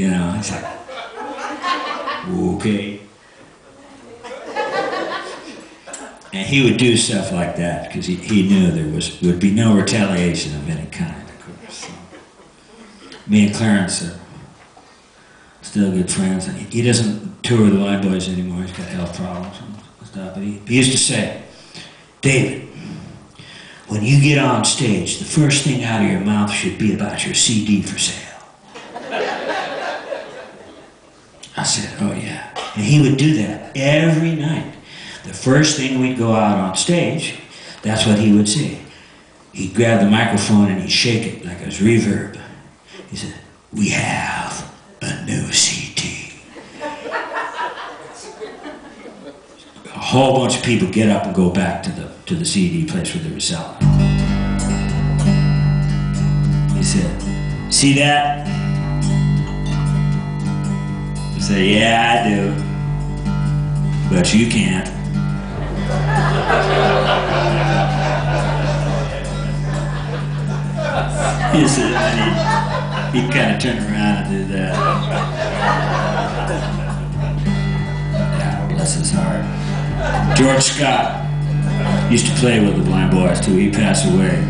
you know. It's like, okay. And he would do stuff like that because he knew there would be no retaliation of any kind, of course. So, me and Clarence are still good friends. He doesn't tour the Line Boys anymore. He's got health problems and stuff. But he used to say, David, when you get on stage, the first thing out of your mouth should be about your CD for sale. I said, oh yeah. And he would do that every night. The first thing we'd go out on stage, that's what he would say. He'd grab the microphone and he'd shake it like it was reverb. He said, we have a new CD. A whole bunch of people get up and go back to the CD place where they were selling. He said, see that? I said, yeah, I do. But you can't. He said, and he'd kind of turn around and do that. Yeah, bless his heart. George Scott used to play with the Blind Boys too. He passed away.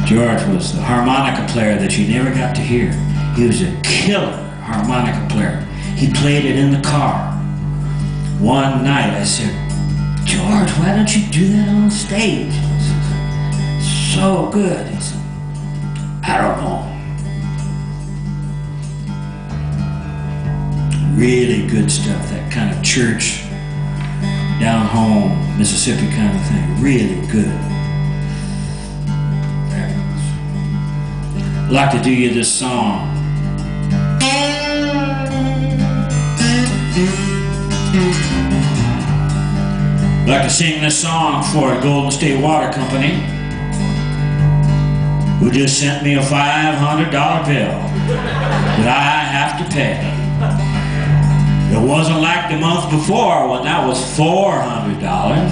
George was the harmonica player that you never got to hear. He was a killer harmonica player. He played it in the car. One night I said, George, why don't you do that on stage? It's so good. He said, I don't know. Really good stuff, that kind of church, down home, Mississippi kind of thing. Really good. I'd like to do you this song. I'd like to sing this song for the Golden State Water Company, who just sent me a $500 bill that I have to pay. It wasn't like the month before when that was $400.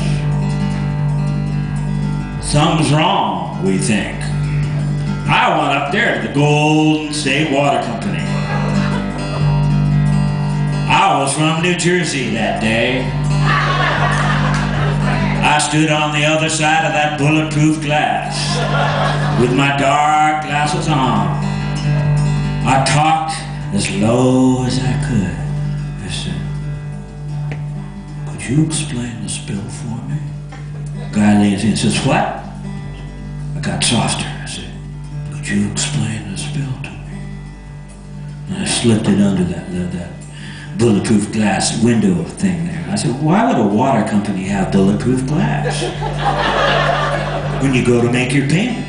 Something's wrong, we think. I went up there to the Golden State Water Company. I was from New Jersey that day. I stood on the other side of that bulletproof glass with my dark glasses on. I talked as low as I could. I said, could you explain the spill for me? The guy leans in and says, what? I got softer. I said, could you explain the spill to me? And I slipped it under that bulletproof glass window thing there. I said, why would a water company have bulletproof glass when you go to make your payment?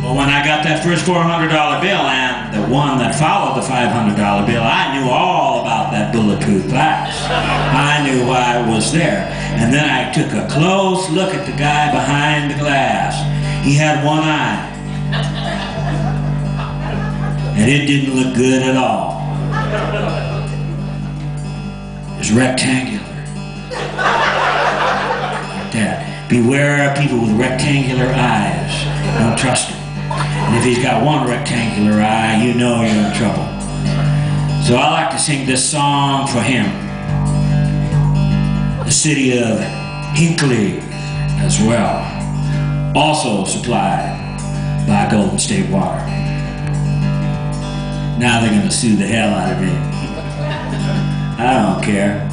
Well, when I got that first $400 bill and the one that followed the $500 bill, I knew all about that bulletproof glass. I knew why it was there. And then I took a close look at the guy behind the glass. He had one eye. And it didn't look good at all. It's rectangular. Like that. Beware of people with rectangular eyes. Don't trust him. And if he's got one rectangular eye, you know you're in trouble. So I like to sing this song for him. The city of Hinckley as well. Also supplied by Golden State Water. Now they're going to sue the hell out of me. I don't care.